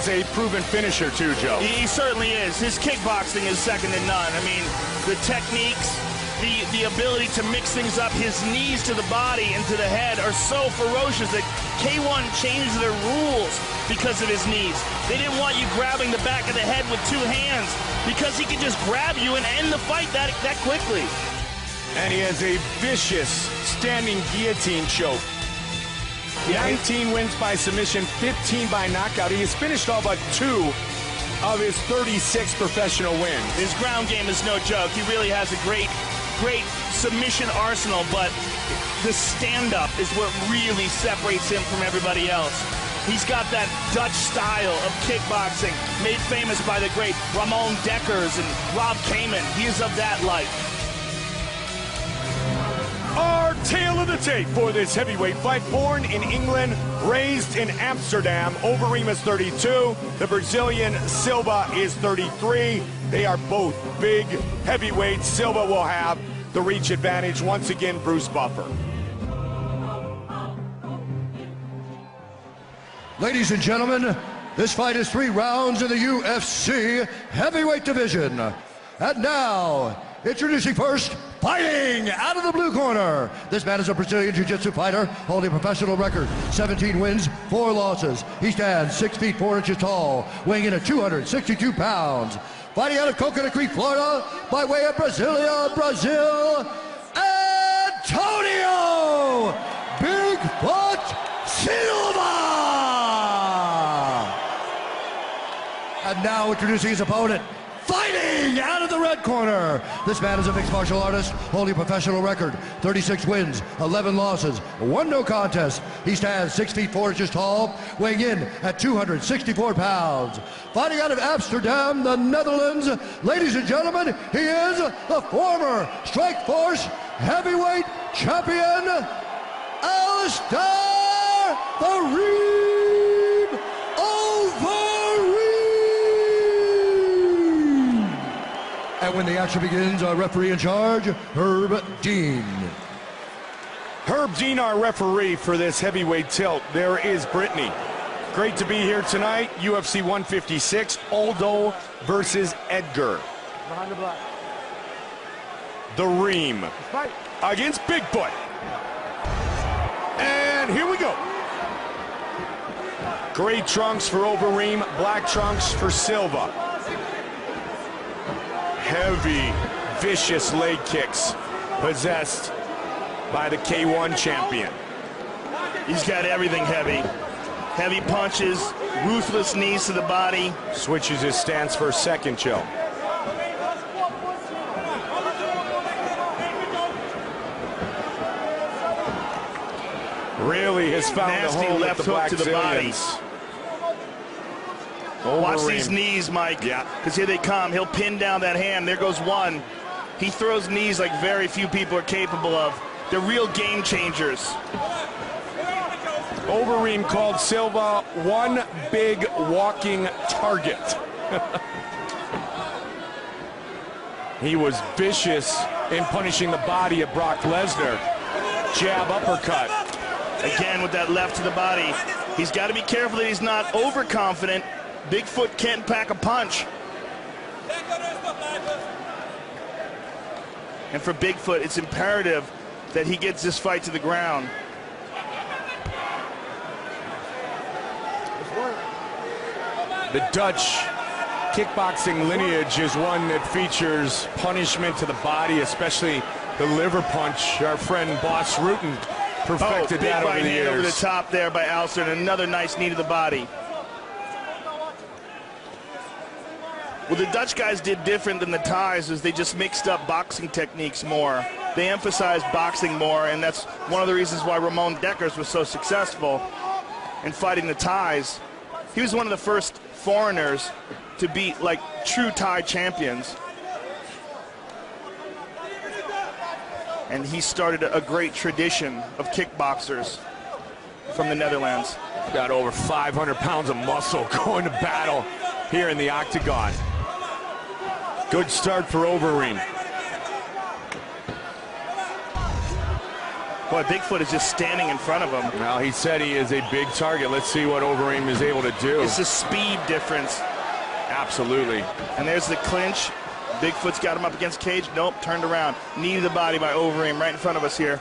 is a proven finisher too, Joe. He certainly is. His kickboxing is second to none. I mean, the techniques, the ability to mix things up, his knees to the body and to the head are so ferocious that K1 changed their rules because of his knees. They didn't want you grabbing the back of the head with two hands because he could just grab you and end the fight that quickly. And he has a vicious standing guillotine choke. 19 wins by submission, 15 by knockout. He has finished all but 2 of his 36 professional wins. His ground game is no joke. He really has a great submission arsenal, but the stand-up is what really separates him from everybody else. He's got that Dutch style of kickboxing, made famous by the great Ramon Dekkers and Rob Kamen. He is of that life. Our tale of the tape for this heavyweight fight. Born in England, raised in Amsterdam, Overeem is 32. The Brazilian Silva is 33. They are both big heavyweights. Silva will have the reach advantage. Once again, Bruce Buffer. Ladies and gentlemen, this fight is 3 rounds in the UFC heavyweight division. And now, introducing first, fighting out of the blue corner. This man is a Brazilian Jiu-Jitsu fighter, holding a professional record, 17 wins, 4 losses. He stands 6 feet 4 inches tall, weighing in at 262 pounds. Fighting out of Coconut Creek, Florida, by way of Brasilia, Brazil, Antonio Bigfoot Silva! And now introducing his opponent, fighting out of the red corner. This man is a mixed martial artist, holding a professional record, 36 wins, 11 losses, 1 no contest. He stands 6 feet 4 inches tall, weighing in at 264 pounds. Fighting out of Amsterdam, the Netherlands, ladies and gentlemen, he is the former Strikeforce heavyweight champion, Alistair Overeem. And when the action begins, our referee in charge, Herb Dean. Herb Dean, our referee for this heavyweight tilt. There is Brittany. Great to be here tonight. UFC 156, Aldo versus Edgar. Behind the block. The Ream against Bigfoot. And here we go. Gray trunks for Overeem, black trunks for Silva. Heavy, vicious leg kicks possessed by the K1 champion. He's got everything heavy. Heavy punches, ruthless knees to the body. Switches his stance for a second, Joe. Really has found Nasty a home left with the hook to the body. Watch these knees, Mike. Yeah. Because here they come. He'll pin down that hand. There goes one. He throws knees like very few people are capable of. They're real game changers. Overeem called Silva one big walking target. He was vicious in punishing the body of Brock Lesnar. Jab, uppercut. Again with that left to the body. He's got to be careful that he's not overconfident. Bigfoot can't pack a punch. And for Bigfoot, it's imperative that he gets this fight to the ground. The Dutch kickboxing lineage is one that features punishment to the body, especially the liver punch. Our friend Boss Rutten perfected that over the years. Over the top there by Alistair, and another nice knee to the body. Well, the Dutch guys did different than the Thais, is they just mixed up boxing techniques more. They emphasized boxing more, and that's one of the reasons why Ramon Dekkers was so successful in fighting the Thais. He was one of the first foreigners to beat like true Thai champions. And he started a great tradition of kickboxers from the Netherlands. Got over 500 pounds of muscle going to battle here in the octagon. Good start for Overeem. Boy, Bigfoot is just standing in front of him. Well, he said he is a big target. Let's see what Overeem is able to do. It's a speed difference. Absolutely. And there's the clinch. Bigfoot's got him up against cage. Nope, turned around. Knee to the body by Overeem right in front of us here.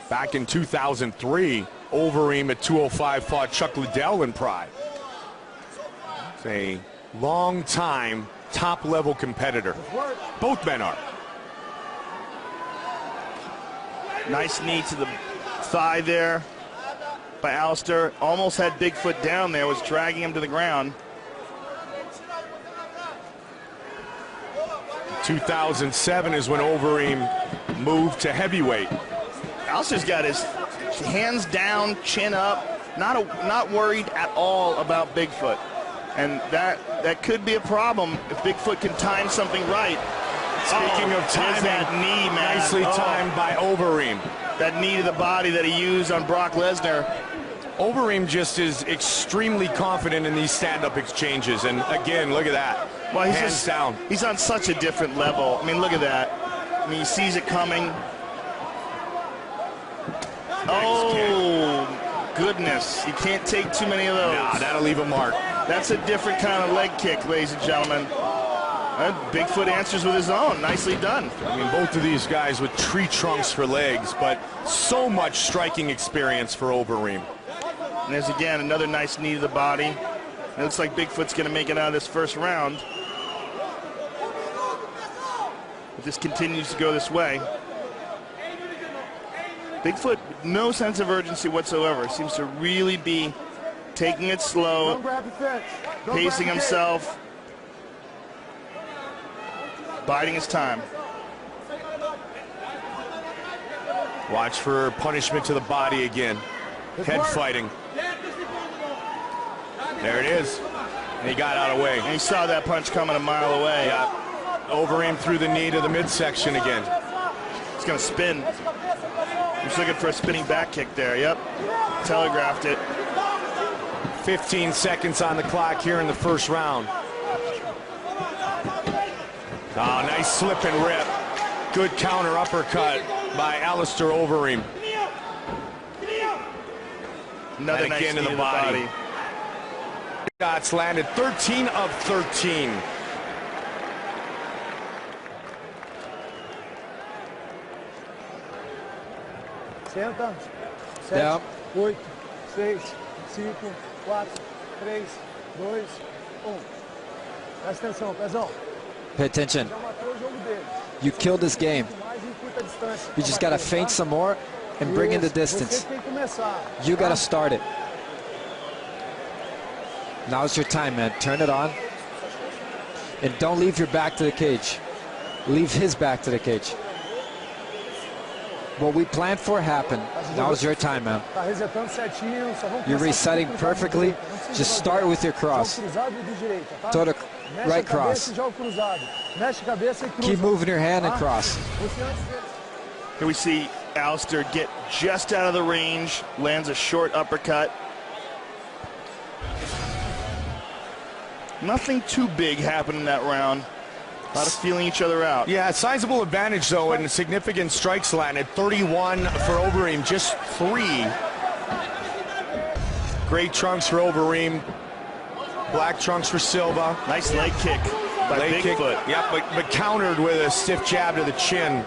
Back in 2003, Overeem at 205 fought Chuck Liddell in Pride. It's a long-time, top-level competitor. Both men are. Nice knee to the thigh there by Alistair. Almost had Bigfoot down there, was dragging him to the ground. 2007 is when Overeem moved to heavyweight. Alistair's got his hands down, chin up, not worried at all about Bigfoot. And that could be a problem if Bigfoot can time something right. Speaking of timing, that knee, man. Nicely timed by Overeem. That knee to the body that he used on Brock Lesnar. Overeem just is extremely confident in these stand-up exchanges. And again, look at that. Well, he's hands down. He's on such a different level. I mean, look at that. I mean, he sees it coming. Oh, goodness. You can't take too many of those. Nah, that'll leave a mark. That's a different kind of leg kick, ladies and gentlemen. Bigfoot answers with his own. Nicely done. I mean, both of these guys with tree trunks for legs, but so much striking experience for Overeem. And there's, again, another nice knee to the body. It looks like Bigfoot's going to make it out of this first round. If this continues to go this way. Bigfoot, no sense of urgency whatsoever. Seems to really be taking it slow, pacing himself, biding his time. Watch for punishment to the body again. Head fighting. There it is. And he got out of the way. And he saw that punch coming a mile away. Yeah. Overeem through the knee to the midsection again. He's going to spin. He's looking for a spinning back kick there. Yep. Telegraphed it. 15 seconds on the clock here in the first round. Oh, nice slip and rip. Good counter uppercut by Alistair Overeem. Another and nice again knee in the body. Shots landed, 13 of 13. Senta. 7, 8, 6, 5, 4, 3, 2, 1. Presta atenção, Pezão. Pay attention. Já matou o jogo dele. You killed this game. Mais em curta distância. You just got to feint some more and bring in the distance. Você tem que começar. You got to start it. Now's your time, man. Turn it on. And don't leave your back to the cage. Leave his back to the cage. What we planned for happened. Now's your time, man. Tá resetando certinho, só vamos You're resetting perfectly. Just start with your cross. cruzado e de direita, tá? Toe to Mexe right a cabeça cross. e joga cruzado. Mexe a cabeça e cruza. Keep moving your hand and cross. Você antes dele. Here we see Alistair get just out of the range, lands a short uppercut. Nothing too big happened in that round. A lot of feeling each other out. Yeah, sizable advantage, though, and significant strikes landed. 31 for Overeem, just 3. Great trunks for Overeem. Black trunks for Silva. Nice leg kick by Leg kick. Bigfoot. Yep, but countered with a stiff jab to the chin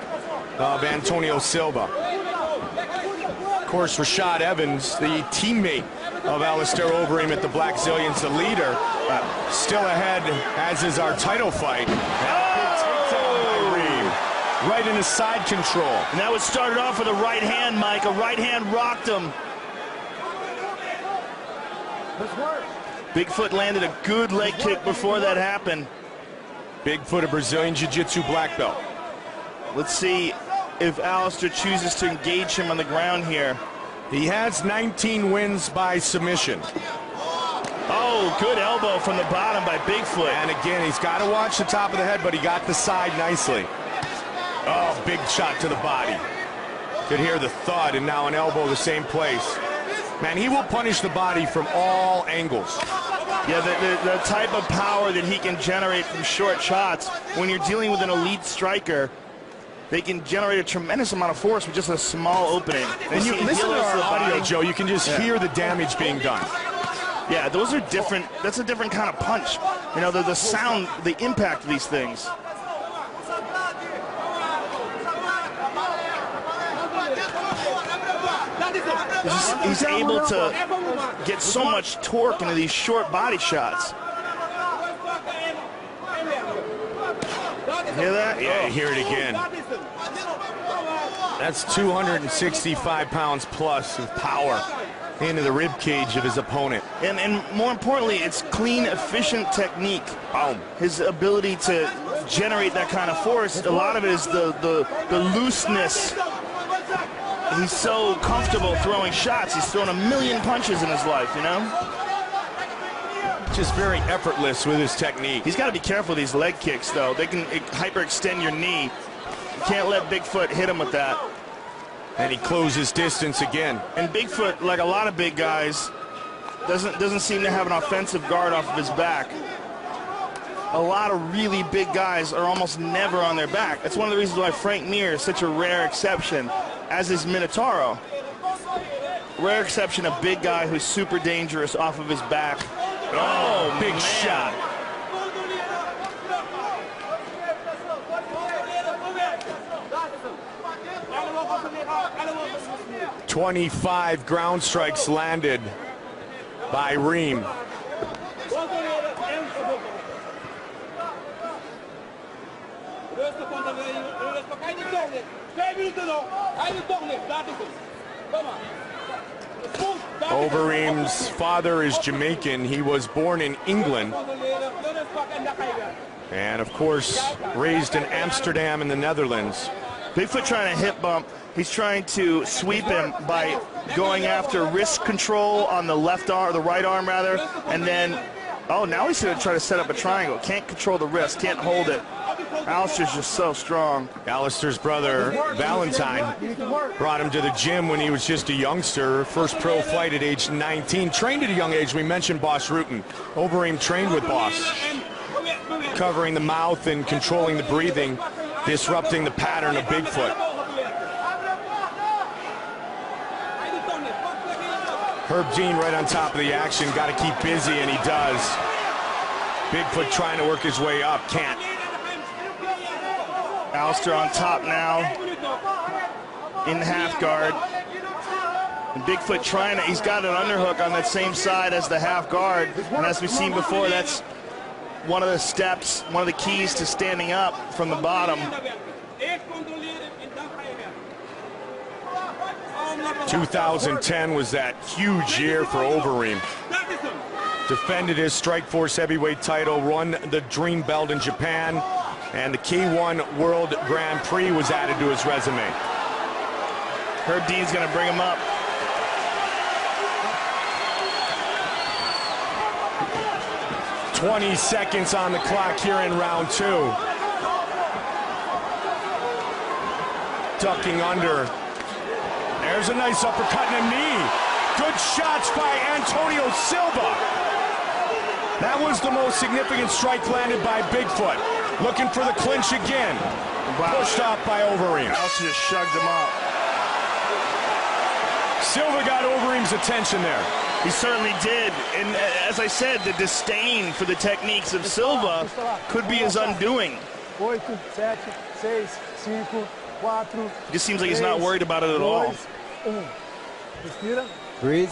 of Antonio Silva. Of course, Rashad Evans, the teammate of Alistair Overeem at the Black Zillions, the leader, still ahead, as is our title fight. Right in his side control. And that was started off with a right hand, Mike. A right hand rocked him. Bigfoot landed a good leg kick before that happened. Bigfoot, a Brazilian Jiu-Jitsu black belt. Let's see if Alistair chooses to engage him on the ground here. He has 19 wins by submission. Oh, good elbow from the bottom by Bigfoot. And again, he's got to watch the top of the head, but he got the side nicely. Oh, big shot to the body. Could hear the thud, and now an elbow the same place. Man, he will punish the body from all angles. Yeah, the type of power that he can generate from short shots, when you're dealing with an elite striker, they can generate a tremendous amount of force with just a small opening. And you listen to our audio, Joe, you can just hear the damage being done. Yeah, those are different. That's a different kind of punch. You know, the sound, the impact of these things. He's able to get so much torque into these short body shots. Hear that? Yeah, hear it again. That's 265 pounds plus of power into the rib cage of his opponent. And more importantly, it's clean, efficient technique. His ability to generate that kind of force, a lot of it is the looseness. He's so comfortable throwing shots. He's thrown 1,000,000 punches in his life, you know? Just very effortless with his technique. He's got to be careful with these leg kicks, though. They can hyperextend your knee. You can't let Bigfoot hit him with that. And he closes distance again. And Bigfoot, like a lot of big guys, doesn't seem to have an offensive guard off of his back. A lot of really big guys are almost never on their back. That's one of the reasons why Frank Mir is such a rare exception, as is Minotauro. Rare exception, a big guy who's super dangerous off of his back. Oh, big shot. "25 ground strikes landed by Reem." Overeem's father is Jamaican. He was born in England. And, of course, raised in Amsterdam in the Netherlands. Bigfoot trying to hip bump. He's trying to sweep him by going after wrist control on the left arm, the right arm rather, and then, oh, now he's going to try to set up a triangle. Can't control the wrist, can't hold it. Alistair's just so strong. Alistair's brother, Valentine, brought him to the gym when he was just a youngster. First pro fight at age 19. Trained at a young age. We mentioned Boss Rutten. Overeem trained with Boss. Covering the mouth and controlling the breathing, disrupting the pattern of Bigfoot. Herb Dean right on top of the action. Got to keep busy, and he does. Bigfoot trying to work his way up. Can't. Alistair on top now in half guard. And Bigfoot trying to, he's got an underhook on that same side as the half guard. And as we've seen before, that's one of the steps, one of the keys to standing up from the bottom. 2010 was that huge year for Overeem. Defended his Strikeforce heavyweight title, won the Dream Belt in Japan, and the K1 World Grand Prix was added to his resume. Herb Dean's going to bring him up. "20 seconds on the clock here in round 2. Ducking under. There's a nice uppercut and a knee. Good shots by Antonio Silva. That was the most significant strike landed by Bigfoot. Looking for the clinch again. Wow. Pushed off by Overeem. Alistair just shugged him up. Silva got Overeem's attention there. He certainly did. And as I said, the disdain for the techniques of Silva could be his undoing. 8, 7, 6, 5, 4, It just seems like he's not worried about it at all. 1. Respira. Breathe.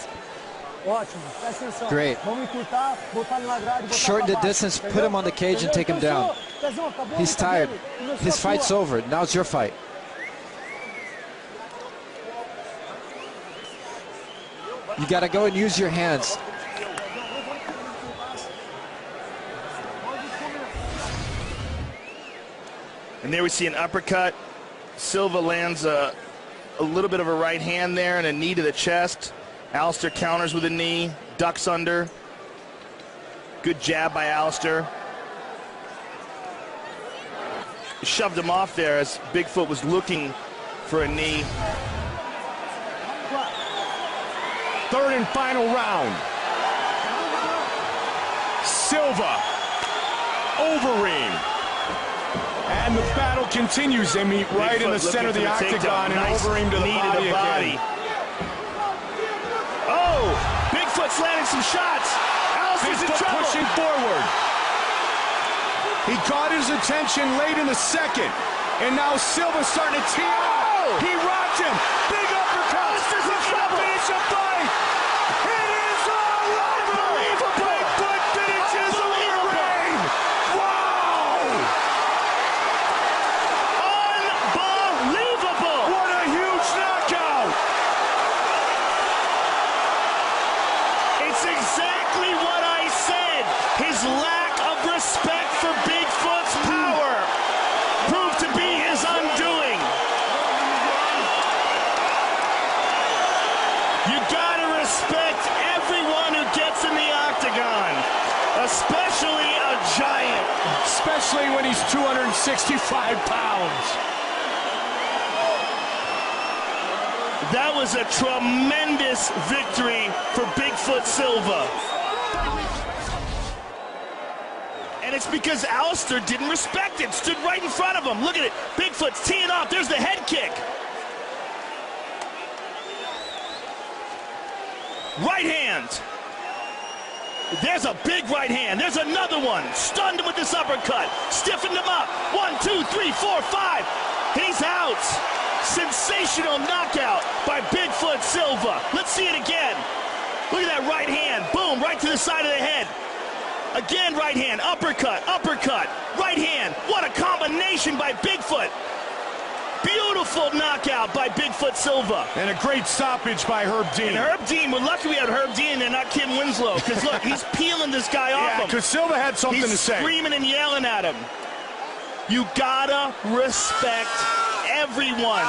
Ótimo. Presta atenção. Great. Vamos encurtar, botar ele na grade, botar Shorten pra the baixo. distance, put him on the cage and take him down. Pezão, acabou, He's tired. Começou His a fight's tua. over. Now it's your fight. You got to go and use your hands. And there we see an uppercut. Silva lands a little bit of a right hand there and a knee to the chest. Alistair counters with a knee, ducks under. Good jab by Alistair. Shoved him off there as Bigfoot was looking for a knee. Third and final round. Silva. Overeem. And the battle continues. They meet right in the center of the octagon, and Overeem to the body. Oh, Bigfoot's landing some shots. Alistair's in trouble. Pushing forward. He caught his attention late in the second, and now Silva's starting to tee up. He rocked him. Big uppercut. Alistair's in trouble. Finish a fight. It is all over. Bigfoot finishes Overeem. Wow! Unbelievable. What a huge knockout. It's exactly what I said. His lack of respect for Bigfoot's power proved to be his undoing. You gotta respect everyone who gets in the octagon, especially a giant. Especially when he's 265 pounds. That was a tremendous victory for Bigfoot Silva. And it's because Alistair didn't respect it, stood right in front of him. Look at it, Bigfoot's teeing off, there's the head kick. Right hand. There's a big right hand, there's another one. Stunned him with this uppercut, stiffened him up. 1, 2, 3, 4, 5. He's out. Sensational knockout by Bigfoot Silva. Let's see it again. Look at that right hand. Boom, right to the side of the head. Again, right hand, uppercut, uppercut, right hand. What a combination by Bigfoot. Beautiful knockout by Bigfoot Silva. And a great stoppage by Herb Dean. And Herb Dean, we're lucky we had Herb Dean and not Kim Winslow. Because look, he's peeling this guy off him. Because Silva had something to say. He's screaming and yelling at him. You gotta respect everyone.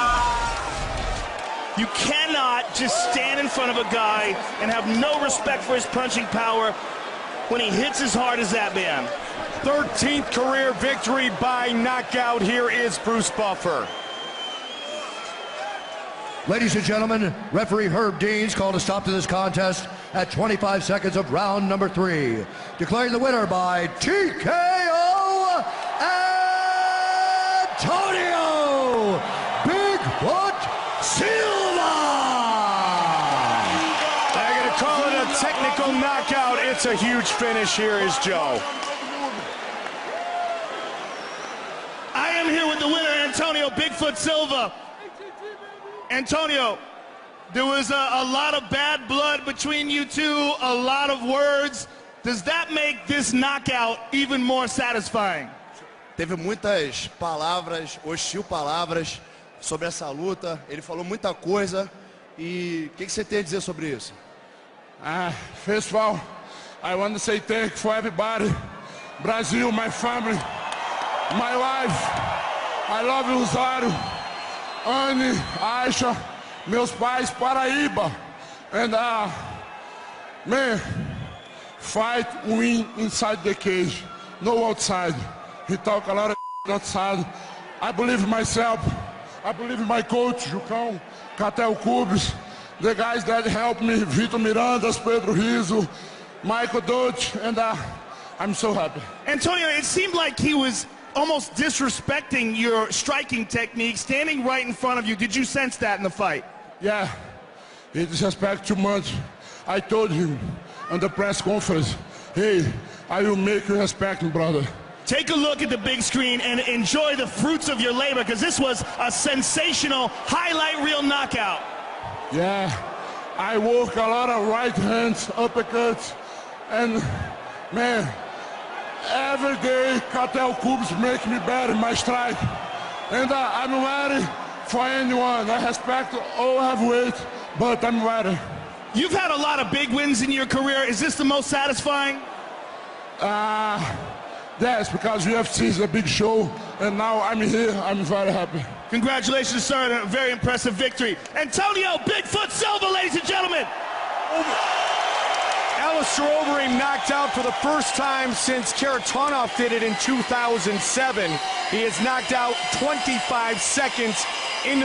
You cannot just stand in front of a guy and have no respect for his punching power when he hits as hard as that man. 13th career victory by knockout. Here is Bruce Buffer. Ladies and gentlemen, referee Herb Dean's called a stop to this contest at 25 seconds of round number 3. Declaring the winner by TKO, Antonio Bigfoot Silva! They're going to call it a technical knockout. It's a huge finish. Here is Joe. I am here with the winner, Antonio Bigfoot Silva. Antonio, there was a lot of bad blood between you two, a lot of words. Does that make this knockout even more satisfying? Teve muitas palavras, hostil palavras sobre essa luta. Ele falou muita coisa. E o que você tem a dizer sobre isso? First of all, I want to say thank you for everybody. Brazil, my family, my wife. I love you, Rosário, Anne, Aisha, meus pais, Paraíba. And, man, fight, win inside the cage, no outside. He talk a lot of outside. I believe in myself. I believe in my coach, Jucão, Catel Cubes, the guys that helped me, Vitor Mirandas, Pedro Rizzo, Michael Dutch, and I'm so happy. Antonio, it seemed like he was almost disrespecting your striking technique, standing right in front of you. Did you sense that in the fight? Yeah, he disrespect too much. I told him on the press conference, hey, I will make you respect me, brother. Take a look at the big screen and enjoy the fruits of your labor, because this was a sensational highlight reel knockout. Yeah, I work a lot of right hands, uppercuts, and man, every day Catel Cubes make me better in my strike. And I'm ready for anyone. I respect all heavyweight, but I'm ready. You've had a lot of big wins in your career. Is this the most satisfying? Yes, because UFC is a big show, and now I'm here. I'm very happy. Congratulations, sir, on a very impressive victory. Antonio Bigfoot Silva, ladies and gentlemen. Alistair Overeem knocked out for the first time since Karatanov did it in 2007. He is knocked out 25 seconds into